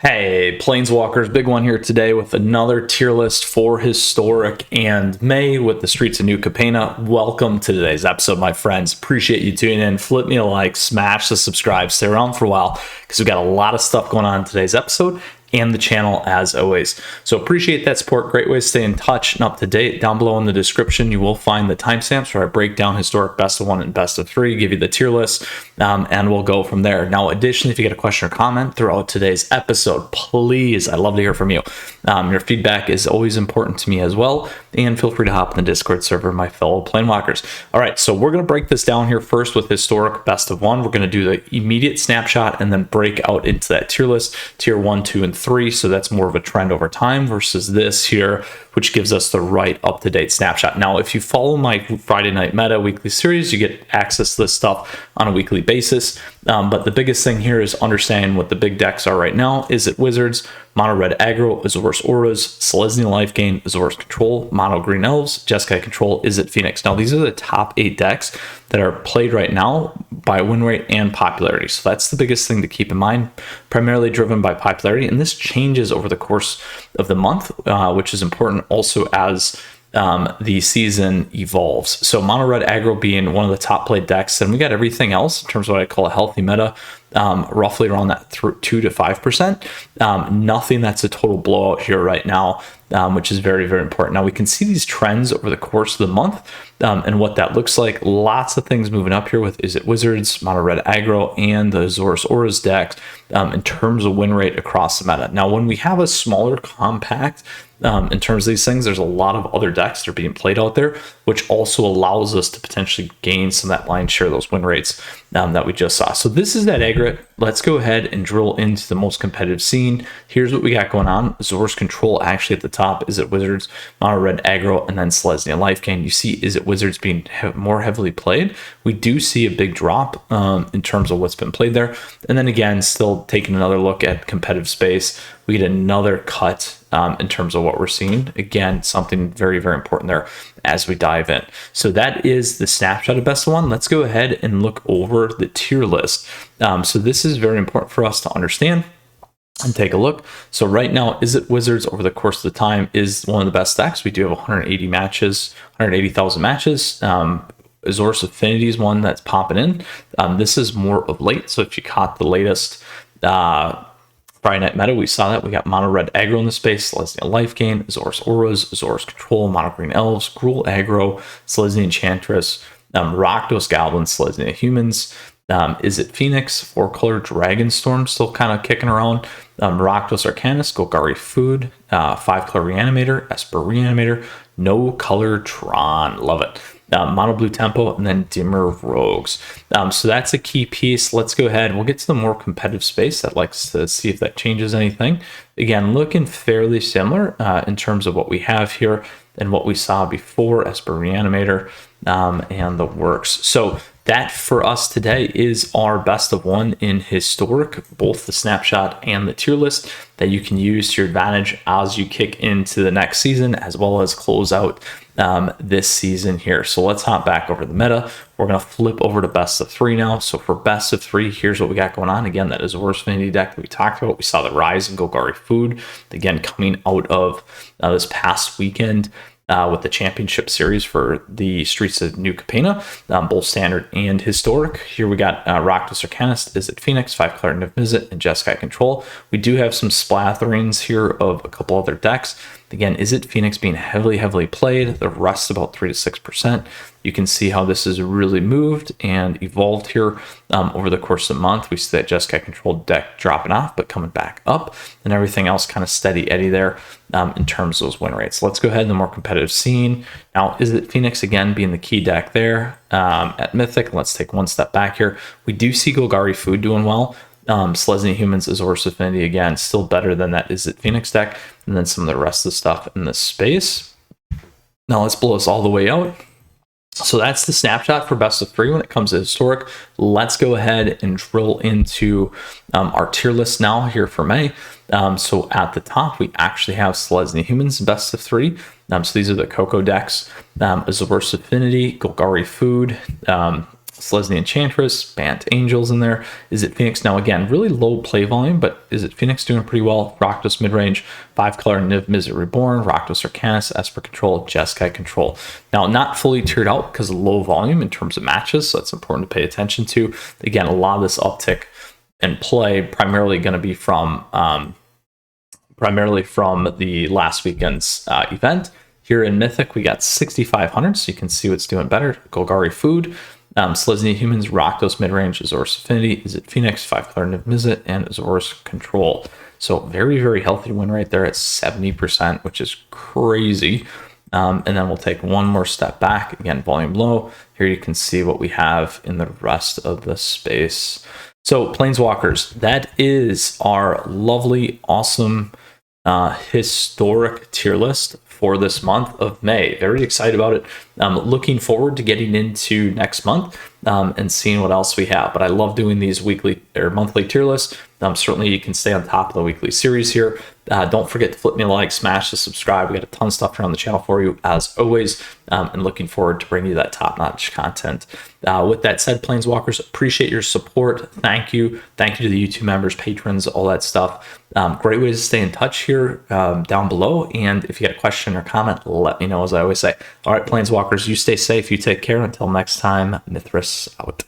Hey, Planeswalkers, big one here today with another tier list for Historic and May with the Streets of New Capenna. Welcome to today's episode, my friends. Appreciate you tuning in. Flip me a like, smash the subscribe, stay around for a while because we've got a lot of stuff going on in today's episode and the channel as always. So appreciate that support. Great way to stay in touch and up to date. Down below in the description, you will find the timestamps where I break down Historic Best of 1 and Best of 3, give you the tier list, and we'll go from there. Now, additionally, if you get a question or comment throughout today's episode, please, I'd love to hear from you. Your feedback is always important to me as well, and feel free to hop in the Discord server, my fellow Planewalkers. All right, so we're going to break this down here first with Historic Best of 1. We're going to do the immediate snapshot and then break out into that tier list, tier 1, 2, and 3. So that's more of a trend over time versus this here, which gives us the right up-to-date snapshot. Now, if you follow my Friday Night Meta weekly series, you get access to this stuff on a weekly basis. But the biggest thing here is understanding what the big decks are right now. Is it Wizards, Mono Red Aggro, Azor's Auras, Selesnya Life Gain, Azor's Control, Mono Green Elves, Jeskai Control, Is It Phoenix? Now, these are the top 8 decks that are played right now by win rate and popularity. So that's the biggest thing to keep in mind, primarily driven by popularity. And this changes over the course of the month, which is important also as the season evolves. So Mono Red Aggro being one of the top played decks, and we got everything else in terms of what I call a healthy meta, roughly around that 2 to 5%. Nothing that's a total blowout here right now, which is very, very important. Now we can see these trends over the course of the month and what that looks like. Lots of things moving up here with Is It Wizards, Mono Red Aggro, and the Azor's Auras decks in terms of win rate across the meta. Now, when we have a smaller compact, in terms of these things, there's a lot of other decks that are being played out there, which also allows us to potentially gain some of that line share, those win rates that we just saw. So this is that aggregate. Let's go ahead and drill into the most competitive scene. Here's what we got going on. Azor's Control actually at the top. Is It Wizards, Mono Red Aggro, and then Selesnya Life Gain. You see Is It Wizards being more heavily played. We do see a big drop in terms of what's been played there. And then again, still taking another look at competitive space, we get another cut in terms of what we're seeing. Again, something very, very important there as we dive in. So that is the snapshot of Best of 1. Let's go ahead and look over the tier list. So this is very important for us to understand and take a look. So right now, Is It Wizards over the course of the time is one of the best decks. We do have 180 matches, 180,000 matches. Azor's Affinity is one that's popping in. This is more of late. So if you caught the latest Friday Night Meta, we saw that we got Mono Red Aggro in the space, Selesnya Life Gain, Azor's Auras, Azor's Control, Mono Green Elves, Gruul Aggro, Selesnya Enchantress, Rakdos Goblins, Selesnya Humans, Is It Phoenix, 4-color Dragonstorm still kind of kicking around, Rakdos Arcanist, Golgari Food, 5-color Reanimator, Esper Reanimator, No Color Tron, love it. Mono Blue Tempo, and then Dimmer Rogues. So that's a key piece. Let's go ahead. We'll get to the more competitive space. I'd like to see if that changes anything. Again, looking fairly similar in terms of what we have here and what we saw before, Esper Reanimator and the works. So that for us today is our Best of 1 in Historic, both the snapshot and the tier list that you can use to your advantage as you kick into the next season, as well as close out this season here. So let's hop back over the meta. We're going to flip over to Best of 3 now. So for Best of 3, here's what we got going on. Again, that is Azor's Affinity deck that we talked about. We saw the rise in Golgari Food, again, coming out of this past weekend. With the championship series for the Streets of New Capenna, both standard and historic. Here we got Rakdos Arcanist, Is It Phoenix, 5-color Niv-Mizzet, and Jeskai Control. We do have some splatterings here of a couple other decks. Again, Is It Phoenix being heavily played, the rest about 3 to 6%. You can see how this has really moved and evolved here over the course of the month. We see that Jeskai Control deck dropping off, but coming back up, and everything else kind of steady Eddie there in terms of those win rates. Let's go ahead in the more competitive scene. Now, Is It Phoenix again being the key deck there at Mythic? Let's take one step back here. We do see Golgari Food doing well. Selesnya Humans, Azor's Affinity, again, still better than that Is It Phoenix deck, and then some of the rest of the stuff in this space. Now let's blow this all the way out. So that's the snapshot for Best of 3 when it comes to Historic. Let's go ahead and drill into our tier list now here for May. So at the top, we actually have Selesnya Humans Best of 3. So these are the Coco decks. Azor's Affinity, Golgari Food, Selesnya Enchantress, Bant Angels in there. Is it Phoenix? Now, again, really low play volume, but is it Phoenix doing pretty well? Rakdos midrange, 5-color Niv Mizzet Reborn, Rakdos Arcanus, Esper Control, Jeskai Control. Now, not fully tiered out because of low volume in terms of matches, so that's important to pay attention to. Again, a lot of this uptick in play primarily going to be from the last weekend's event. Here in Mythic, we got 6,500, so you can see what's doing better. Golgari Food, Selesnya Humans, Rakdos Midrange, Azorus Affinity, Is It Phoenix, 5-color Niv Mizzet, and Azorus Control. So very, very healthy win rate there at 70%, which is crazy. And then we'll take one more step back. Again, volume low. Here you can see what we have in the rest of the space. So Planeswalkers, that is our lovely, awesome, historic tier list for this month of May. Very excited about it. Looking forward to getting into next month and seeing what else we have. But I love doing these weekly or monthly tier lists. Certainly you can stay on top of the weekly series here. Don't forget to flip me a like, smash the subscribe. We got a ton of stuff here on the channel for you as always, and looking forward to bringing you that top-notch content. With that said, Planeswalkers, appreciate your support. Thank you. Thank you to the YouTube members, patrons, all that stuff. Great ways to stay in touch here down below. And if you got a question or comment, let me know, as I always say. All right, Planeswalkers, you stay safe. You take care. Until next time, Mythras out.